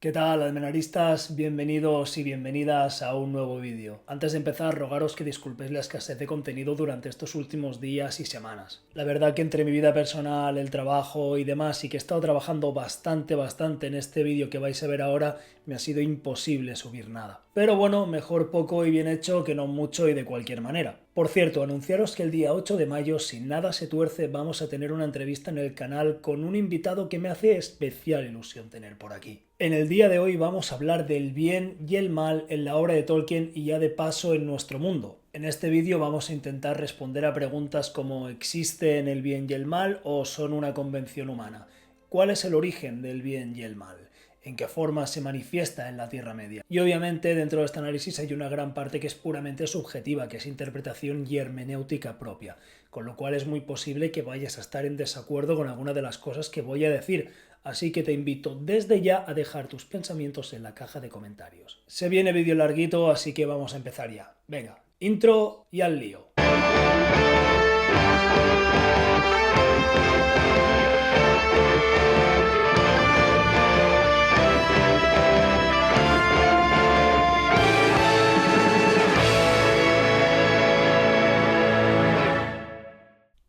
¿Qué tal, almenaristas? Bienvenidos y bienvenidas a un nuevo vídeo. Antes de empezar, rogaros que disculpéis la escasez de contenido durante estos últimos días y semanas. La verdad que entre mi vida personal, el trabajo y demás, y que he estado trabajando bastante en este vídeo que vais a ver ahora, me ha sido imposible subir nada. Pero bueno, mejor poco y bien hecho que no mucho y de cualquier manera. Por cierto, anunciaros que el día 8 de mayo, si nada se tuerce, vamos a tener una entrevista en el canal con un invitado que me hace especial ilusión tener por aquí. En el día de hoy vamos a hablar del bien y el mal en la obra de Tolkien y ya de paso en nuestro mundo. En este vídeo vamos a intentar responder a preguntas como ¿existen el bien y el mal o son una convención humana? ¿Cuál es el origen del bien y el mal? ¿En qué forma se manifiesta en la Tierra Media? Y obviamente dentro de este análisis hay una gran parte que es puramente subjetiva, que es interpretación y hermenéutica propia, con lo cual es muy posible que vayas a estar en desacuerdo con alguna de las cosas que voy a decir, así que te invito desde ya a dejar tus pensamientos en la caja de comentarios. Se viene vídeo larguito, así que vamos a empezar ya. Venga, intro y al lío.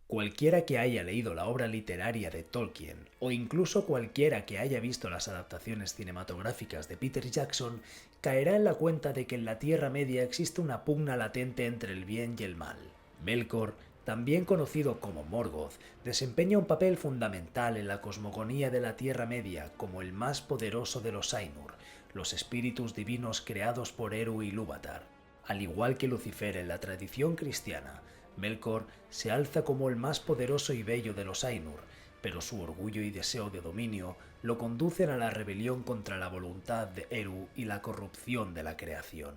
Cualquiera que haya leído la obra literaria de Tolkien, o incluso cualquiera que haya visto las adaptaciones cinematográficas de Peter Jackson, caerá en la cuenta de que en la Tierra Media existe una pugna latente entre el bien y el mal. Melkor, también conocido como Morgoth, desempeña un papel fundamental en la cosmogonía de la Tierra Media como el más poderoso de los Ainur, los espíritus divinos creados por Eru y Ilúvatar. Al igual que Lucifer en la tradición cristiana, Melkor se alza como el más poderoso y bello de los Ainur, pero su orgullo y deseo de dominio lo conducen a la rebelión contra la voluntad de Eru y la corrupción de la creación.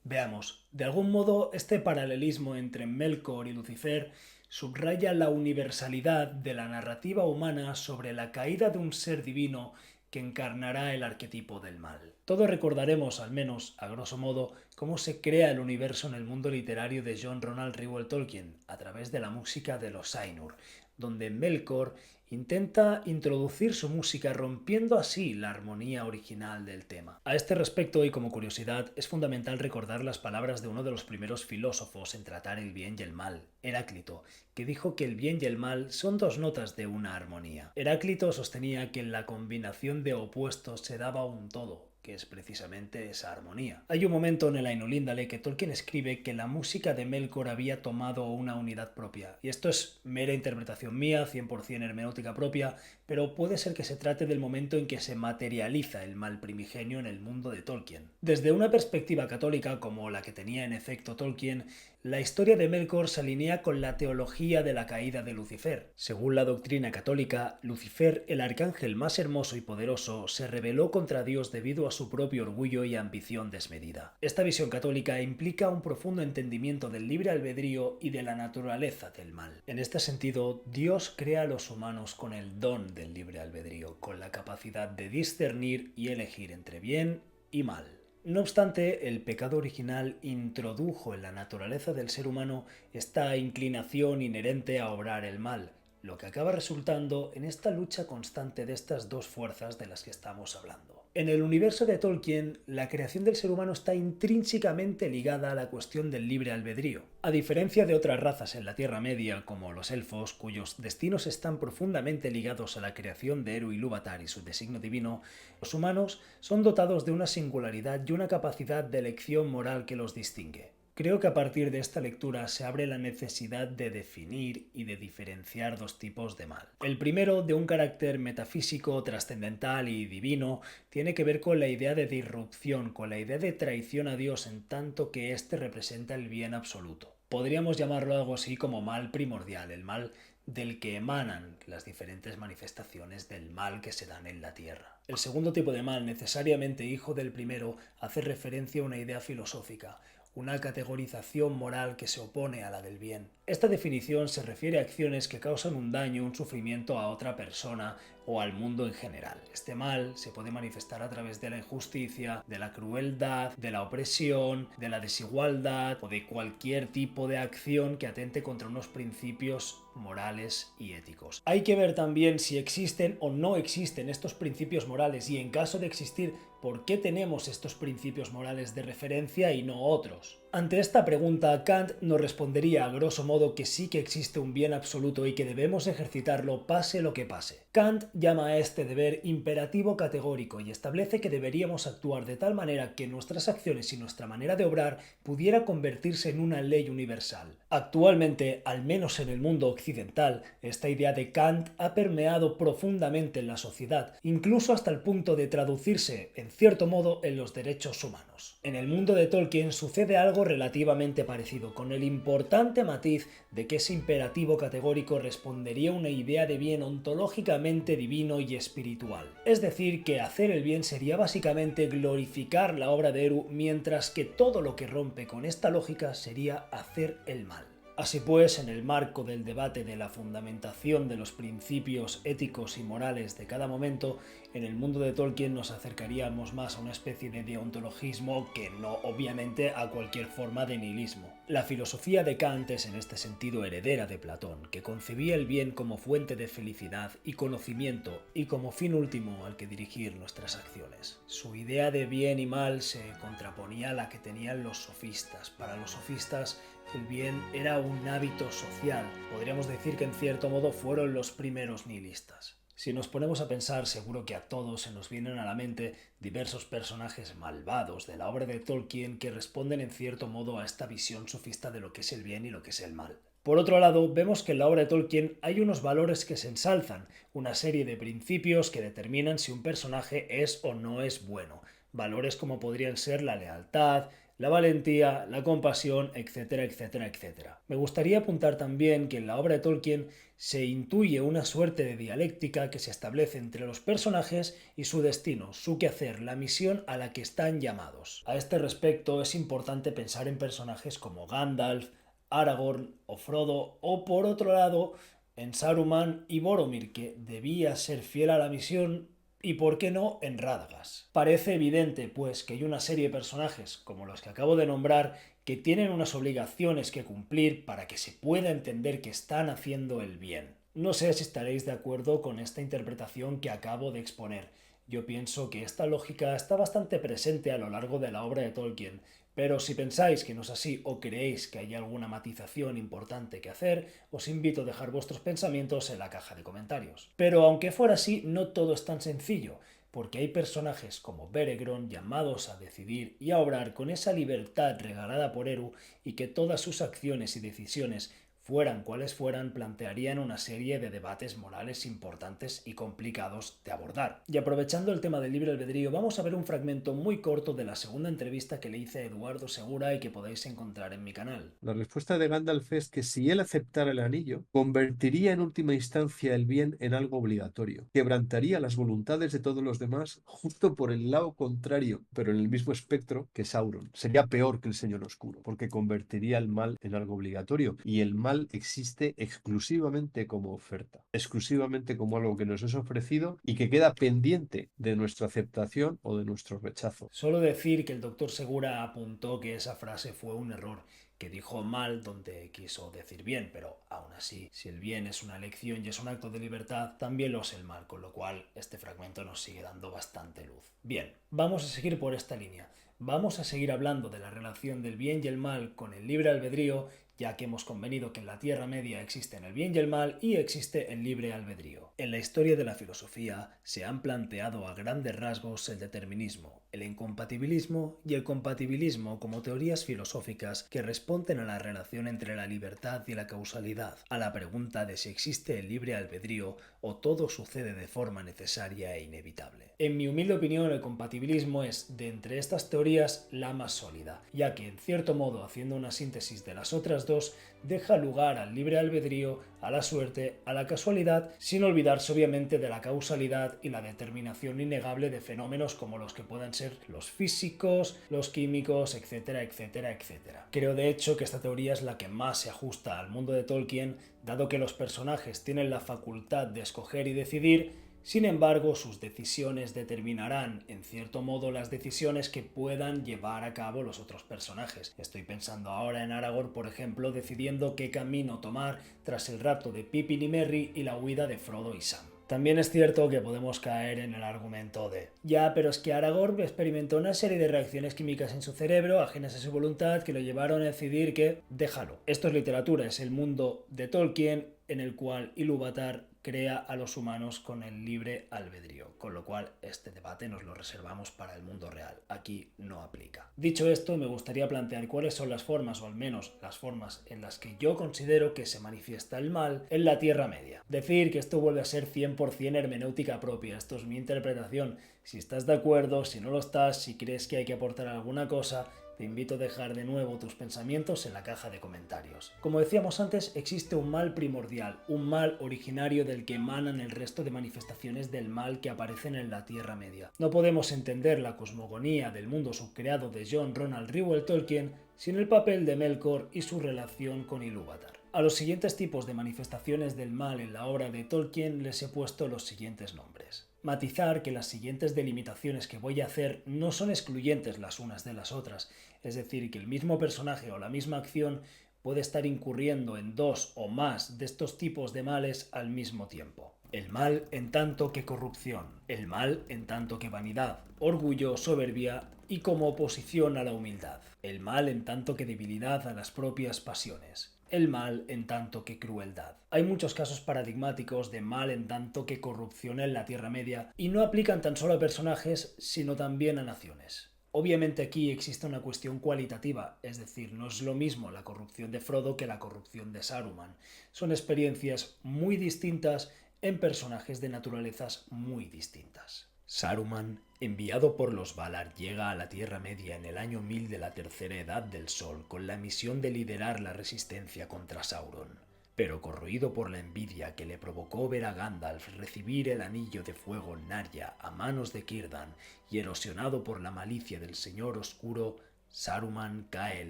Veamos, de algún modo este paralelismo entre Melkor y Lucifer subraya la universalidad de la narrativa humana sobre la caída de un ser divino que encarnará el arquetipo del mal. Todos recordaremos, al menos a grosso modo, cómo se crea el universo en el mundo literario de John Ronald Reuel Tolkien, a través de la música de los Ainur, donde Melkor intenta introducir su música rompiendo así la armonía original del tema. A este respecto, y como curiosidad, es fundamental recordar las palabras de uno de los primeros filósofos en tratar el bien y el mal, Heráclito, que dijo que el bien y el mal son dos notas de una armonía. Heráclito sostenía que en la combinación de opuestos se daba un todo, que es precisamente esa armonía. Hay un momento en el Ainulindale que Tolkien escribe que la música de Melkor había tomado una unidad propia, y esto es mera interpretación mía, 100% hermenéutica propia, pero puede ser que se trate del momento en que se materializa el mal primigenio en el mundo de Tolkien. Desde una perspectiva católica como la que tenía en efecto Tolkien, la historia de Melkor se alinea con la teología de la caída de Lucifer. Según la doctrina católica, Lucifer, el arcángel más hermoso y poderoso, se rebeló contra Dios debido a su propio orgullo y ambición desmedida. Esta visión católica implica un profundo entendimiento del libre albedrío y de la naturaleza del mal. En este sentido, Dios crea a los humanos con el don del libre albedrío, con la capacidad de discernir y elegir entre bien y mal. No obstante, el pecado original introdujo en la naturaleza del ser humano esta inclinación inherente a obrar el mal, lo que acaba resultando en esta lucha constante de estas dos fuerzas de las que estamos hablando. En el universo de Tolkien, la creación del ser humano está intrínsecamente ligada a la cuestión del libre albedrío. A diferencia de otras razas en la Tierra Media, como los elfos, cuyos destinos están profundamente ligados a la creación de Eru Ilúvatar y su designio divino, los humanos son dotados de una singularidad y una capacidad de elección moral que los distingue. Creo que a partir de esta lectura se abre la necesidad de definir y de diferenciar dos tipos de mal. El primero, de un carácter metafísico, trascendental y divino, tiene que ver con la idea de disrupción, con la idea de traición a Dios en tanto que éste representa el bien absoluto. Podríamos llamarlo algo así como mal primordial, el mal del que emanan las diferentes manifestaciones del mal que se dan en la tierra. El segundo tipo de mal, necesariamente hijo del primero, hace referencia a una idea filosófica, una categorización moral que se opone a la del bien. Esta definición se refiere a acciones que causan un daño o un sufrimiento a otra persona o al mundo en general. Este mal se puede manifestar a través de la injusticia, de la crueldad, de la opresión, de la desigualdad o de cualquier tipo de acción que atente contra unos principios morales y éticos. Hay que ver también si existen o no existen estos principios morales y, en caso de existir, por qué tenemos estos principios morales de referencia y no otros. Ante esta pregunta, Kant nos respondería a grosso modo que sí que existe un bien absoluto y que debemos ejercitarlo pase lo que pase. Kant llama a este deber imperativo categórico y establece que deberíamos actuar de tal manera que nuestras acciones y nuestra manera de obrar pudiera convertirse en una ley universal. Actualmente, al menos en el mundo occidental, esta idea de Kant ha permeado profundamente en la sociedad, incluso hasta el punto de traducirse, en cierto modo, en los derechos humanos. En el mundo de Tolkien sucede algo relativamente parecido, con el importante matiz de que ese imperativo categórico respondería a una idea de bien ontológicamente divino y espiritual. Es decir, que hacer el bien sería básicamente glorificar la obra de Eru, mientras que todo lo que rompe con esta lógica sería hacer el mal. Así pues, en el marco del debate de la fundamentación de los principios éticos y morales de cada momento, en el mundo de Tolkien nos acercaríamos más a una especie de deontologismo que no, obviamente, a cualquier forma de nihilismo. La filosofía de Kant es en este sentido heredera de Platón, que concebía el bien como fuente de felicidad y conocimiento y como fin último al que dirigir nuestras acciones. Su idea de bien y mal se contraponía a la que tenían los sofistas. Para los sofistas, el bien era un hábito social. Podríamos decir que en cierto modo fueron los primeros nihilistas. Si nos ponemos a pensar, seguro que a todos se nos vienen a la mente diversos personajes malvados de la obra de Tolkien que responden en cierto modo a esta visión sofista de lo que es el bien y lo que es el mal. Por otro lado, vemos que en la obra de Tolkien hay unos valores que se ensalzan, una serie de principios que determinan si un personaje es o no es bueno. Valores como podrían ser la lealtad, la valentía, la compasión, etcétera, etcétera, etcétera. Me gustaría apuntar también que en la obra de Tolkien se intuye una suerte de dialéctica que se establece entre los personajes y su destino, su quehacer, la misión a la que están llamados. A este respecto es importante pensar en personajes como Gandalf, Aragorn o Frodo, o por otro lado en Saruman y Boromir, que debía ser fiel a la misión, y por qué no en Radagast. Parece evidente, pues, que hay una serie de personajes, como los que acabo de nombrar, que tienen unas obligaciones que cumplir para que se pueda entender que están haciendo el bien. No sé si estaréis de acuerdo con esta interpretación que acabo de exponer. Yo pienso que esta lógica está bastante presente a lo largo de la obra de Tolkien, pero si pensáis que no es así o creéis que hay alguna matización importante que hacer, os invito a dejar vuestros pensamientos en la caja de comentarios. Pero aunque fuera así, no todo es tan sencillo, porque hay personajes como Beregron llamados a decidir y a obrar con esa libertad regalada por Eru, y que todas sus acciones y decisiones, fueran cuales fueran, plantearían una serie de debates morales importantes y complicados de abordar. Y aprovechando el tema del libre albedrío, vamos a ver un fragmento muy corto de la segunda entrevista que le hice a Eduardo Segura y que podéis encontrar en mi canal. La respuesta de Gandalf es que si él aceptara el anillo, convertiría en última instancia el bien en algo obligatorio, quebrantaría las voluntades de todos los demás justo por el lado contrario, pero en el mismo espectro que Sauron. Sería peor que el Señor Oscuro, porque convertiría el mal en algo obligatorio, y el mal existe exclusivamente como oferta, exclusivamente como algo que nos es ofrecido y que queda pendiente de nuestra aceptación o de nuestro rechazo. Solo decir que el doctor Segura apuntó que esa frase fue un error, que dijo mal donde quiso decir bien, pero aún así, si el bien es una elección y es un acto de libertad, también lo es el mal, con lo cual este fragmento nos sigue dando bastante luz. Bien, vamos a seguir por esta línea. Vamos a seguir hablando de la relación del bien y el mal con el libre albedrío, ya que hemos convenido que en la Tierra Media existen el bien y el mal y existe el libre albedrío. En la historia de la filosofía se han planteado a grandes rasgos el determinismo, el incompatibilismo y el compatibilismo como teorías filosóficas que responden a la relación entre la libertad y la causalidad, a la pregunta de si existe el libre albedrío o todo sucede de forma necesaria e inevitable. En mi humilde opinión, el compatibilismo es, de entre estas teorías, la más sólida, ya que, en cierto modo, haciendo una síntesis de las otras dos, deja lugar al libre albedrío, a la suerte, a la casualidad, sin olvidarse obviamente de la causalidad y la determinación innegable de fenómenos como los que puedan ser los físicos, los químicos, etcétera, etcétera, etcétera. Creo de hecho que esta teoría es la que más se ajusta al mundo de Tolkien, dado que los personajes tienen la facultad de escoger y decidir, Sin embargo, sus decisiones determinarán, en cierto modo, las decisiones que puedan llevar a cabo los otros personajes. Estoy pensando ahora en Aragorn, por ejemplo, decidiendo qué camino tomar tras el rapto de Pippin y Merry y la huida de Frodo y Sam. También es cierto que podemos caer en el argumento de ya, pero es que Aragorn experimentó una serie de reacciones químicas en su cerebro, ajenas a su voluntad, que lo llevaron a decidir que déjalo. Esto es literatura, es el mundo de Tolkien en el cual Ilúvatar crea a los humanos con el libre albedrío, con lo cual este debate nos lo reservamos para el mundo real. Aquí no aplica. Dicho esto, me gustaría plantear cuáles son las formas, o al menos las formas en las que yo considero que se manifiesta el mal en la Tierra Media. Decir que esto vuelve a ser 100% hermenéutica propia, esto es mi interpretación. Si estás de acuerdo, si no lo estás, si crees que hay que aportar alguna cosa, te invito a dejar de nuevo tus pensamientos en la caja de comentarios. Como decíamos antes, existe un mal primordial, un mal originario del que emanan el resto de manifestaciones del mal que aparecen en la Tierra Media. No podemos entender la cosmogonía del mundo subcreado de John Ronald Reuel Tolkien sin el papel de Melkor y su relación con Ilúvatar. A los siguientes tipos de manifestaciones del mal en la obra de Tolkien les he puesto los siguientes nombres. Matizar que las siguientes delimitaciones que voy a hacer no son excluyentes las unas de las otras, es decir, que el mismo personaje o la misma acción puede estar incurriendo en dos o más de estos tipos de males al mismo tiempo. El mal en tanto que corrupción, el mal en tanto que vanidad, orgullo, soberbia y como oposición a la humildad, el mal en tanto que debilidad a las propias pasiones, el mal en tanto que crueldad. Hay muchos casos paradigmáticos de mal en tanto que corrupción en la Tierra Media y no aplican tan solo a personajes, sino también a naciones. Obviamente aquí existe una cuestión cualitativa, es decir, no es lo mismo la corrupción de Frodo que la corrupción de Saruman. Son experiencias muy distintas en personajes de naturalezas muy distintas. Saruman, enviado por los Valar, llega a la Tierra Media en el año 1000 de la Tercera Edad del Sol con la misión de liderar la resistencia contra Sauron. Pero corroído por la envidia que le provocó ver a Gandalf recibir el anillo de fuego Narya a manos de Círdan y erosionado por la malicia del Señor Oscuro, Saruman cae en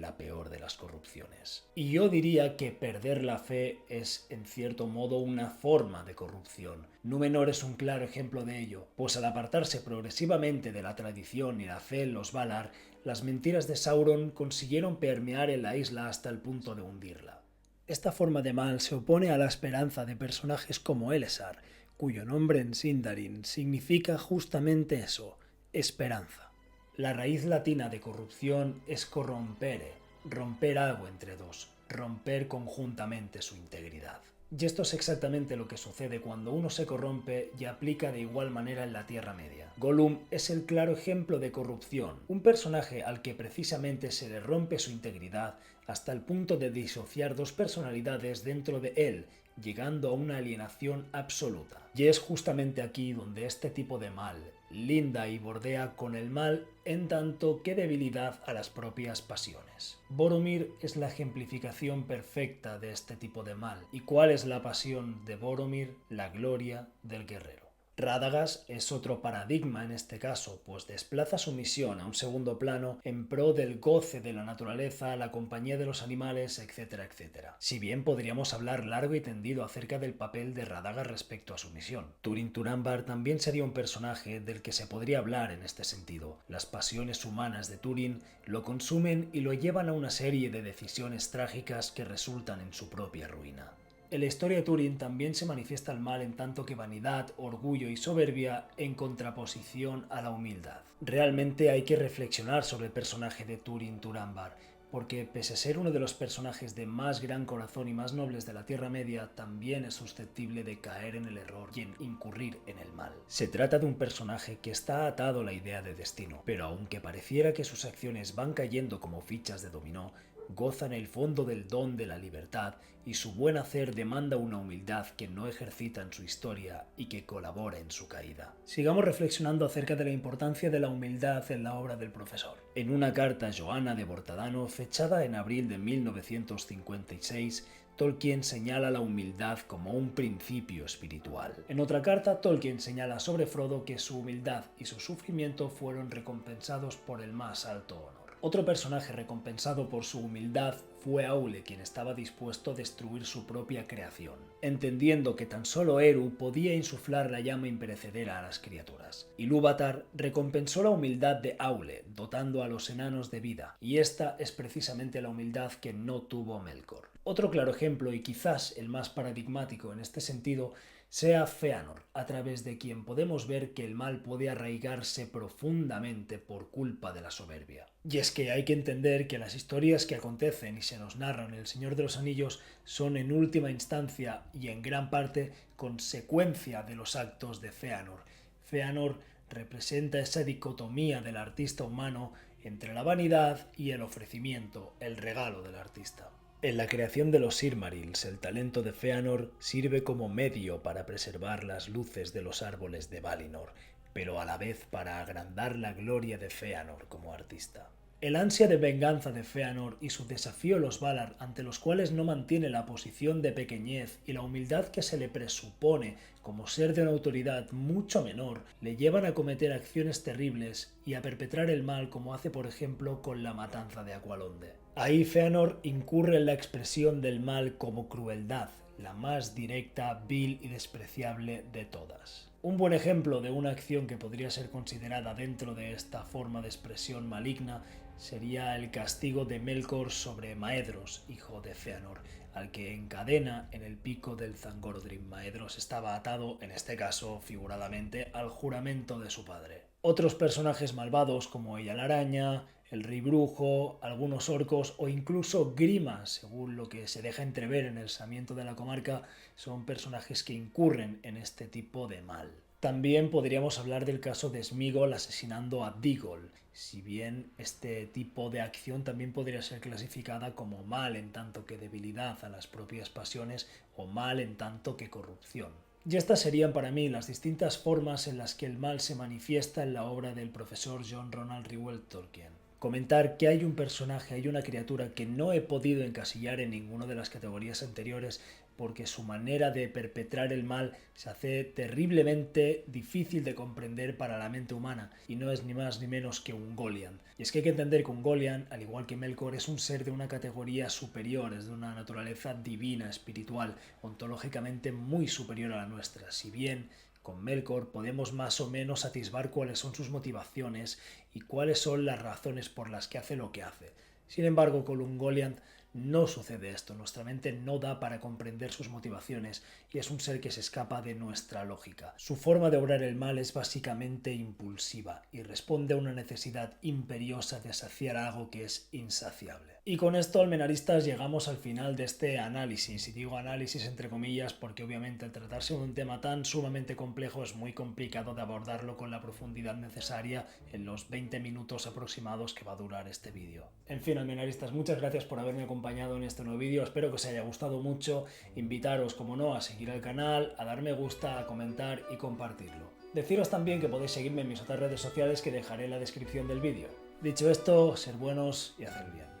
la peor de las corrupciones. Y yo diría que perder la fe es, en cierto modo, una forma de corrupción. Númenor es un claro ejemplo de ello, pues al apartarse progresivamente de la tradición y la fe en los Valar, las mentiras de Sauron consiguieron permear en la isla hasta el punto de hundirla. Esta forma de mal se opone a la esperanza de personajes como Elessar, cuyo nombre en Sindarin significa justamente eso, esperanza. La raíz latina de corrupción es corrompere, romper algo entre dos, romper conjuntamente su integridad. Y esto es exactamente lo que sucede cuando uno se corrompe y aplica de igual manera en la Tierra Media. Gollum es el claro ejemplo de corrupción, un personaje al que precisamente se le rompe su integridad hasta el punto de disociar dos personalidades dentro de él, llegando a una alienación absoluta. Y es justamente aquí donde este tipo de mal linda y bordea con el mal en tanto que debilidad a las propias pasiones. Boromir es la ejemplificación perfecta de este tipo de mal. ¿Y cuál es la pasión de Boromir? La gloria del guerrero. Radagast es otro paradigma en este caso, pues desplaza su misión a un segundo plano en pro del goce de la naturaleza, la compañía de los animales, etcétera, etcétera. Si bien podríamos hablar largo y tendido acerca del papel de Radagast respecto a su misión. Turin Turambar también sería un personaje del que se podría hablar en este sentido. Las pasiones humanas de Turin lo consumen y lo llevan a una serie de decisiones trágicas que resultan en su propia ruina. En la historia de Turin también se manifiesta el mal en tanto que vanidad, orgullo y soberbia en contraposición a la humildad. Realmente hay que reflexionar sobre el personaje de Turin Turambar, porque pese a ser uno de los personajes de más gran corazón y más nobles de la Tierra Media, también es susceptible de caer en el error y en incurrir en el mal. Se trata de un personaje que está atado a la idea de destino, pero aunque pareciera que sus acciones van cayendo como fichas de dominó, goza en el fondo del don de la libertad y su buen hacer demanda una humildad que no ejercita en su historia y que colabora en su caída. Sigamos reflexionando acerca de la importancia de la humildad en la obra del profesor. En una carta a Johanna de Bortadano, fechada en abril de 1956, Tolkien señala la humildad como un principio espiritual. En otra carta, Tolkien señala sobre Frodo que su humildad y su sufrimiento fueron recompensados por el más alto honor. Otro personaje recompensado por su humildad fue Aule, quien estaba dispuesto a destruir su propia creación, entendiendo que tan solo Eru podía insuflar la llama imperecedera a las criaturas. Ilúvatar recompensó la humildad de Aule, dotando a los enanos de vida, y esta es precisamente la humildad que no tuvo Melkor. Otro claro ejemplo, y quizás el más paradigmático en este sentido, sea Fëanor, a través de quien podemos ver que el mal puede arraigarse profundamente por culpa de la soberbia. Y es que hay que entender que las historias que acontecen y se nos narran en El Señor de los Anillos son en última instancia y en gran parte consecuencia de los actos de Fëanor. Fëanor representa esa dicotomía del artista humano entre la vanidad y el ofrecimiento, el regalo del artista. En la creación de los Silmarils, el talento de Fëanor sirve como medio para preservar las luces de los árboles de Valinor, pero a la vez para agrandar la gloria de Fëanor como artista. El ansia de venganza de Fëanor y su desafío a los Valar, ante los cuales no mantiene la posición de pequeñez y la humildad que se le presupone como ser de una autoridad mucho menor, le llevan a cometer acciones terribles y a perpetrar el mal, como hace por ejemplo con la matanza de Aqualonde. Ahí Fëanor incurre en la expresión del mal como crueldad, la más directa, vil y despreciable de todas. Un buen ejemplo de una acción que podría ser considerada dentro de esta forma de expresión maligna sería el castigo de Melkor sobre Maedhros, hijo de Fëanor, al que encadena en el pico del Zangorodrim. Maedhros estaba atado, en este caso figuradamente, al juramento de su padre. Otros personajes malvados como Ella la Araña, el Rey Brujo, algunos orcos o incluso Grima, según lo que se deja entrever en el Sarmiento de la Comarca, son personajes que incurren en este tipo de mal. También podríamos hablar del caso de Sméagol asesinando a Déagol, si bien este tipo de acción también podría ser clasificada como mal en tanto que debilidad a las propias pasiones o mal en tanto que corrupción. Y estas serían para mí las distintas formas en las que el mal se manifiesta en la obra del profesor John Ronald Reuel Tolkien. Comentar que hay un personaje, hay una criatura que no he podido encasillar en ninguna de las categorías anteriores porque su manera de perpetrar el mal se hace terriblemente difícil de comprender para la mente humana, y no es ni más ni menos que Ungoliant. Y es que hay que entender que Ungoliant, al igual que Melkor, es un ser de una categoría superior, es de una naturaleza divina, espiritual, ontológicamente muy superior a la nuestra, si bien con Melkor podemos más o menos atisbar cuáles son sus motivaciones y cuáles son las razones por las que hace lo que hace. Sin embargo, con Ungoliant no sucede esto, nuestra mente no da para comprender sus motivaciones y es un ser que se escapa de nuestra lógica. Su forma de obrar el mal es básicamente impulsiva y responde a una necesidad imperiosa de saciar algo que es insaciable. Y con esto, almenaristas, llegamos al final de este análisis, y digo análisis entre comillas porque obviamente al tratarse de un tema tan sumamente complejo es muy complicado de abordarlo con la profundidad necesaria en los 20 minutos aproximados que va a durar este vídeo. En fin, almenaristas, muchas gracias por haberme acompañado en este nuevo vídeo, espero que os haya gustado mucho, invitaros como no a seguir el canal, a dar me gusta, a comentar y compartirlo. Deciros también que podéis seguirme en mis otras redes sociales que dejaré en la descripción del vídeo. Dicho esto, ser buenos y hacer bien.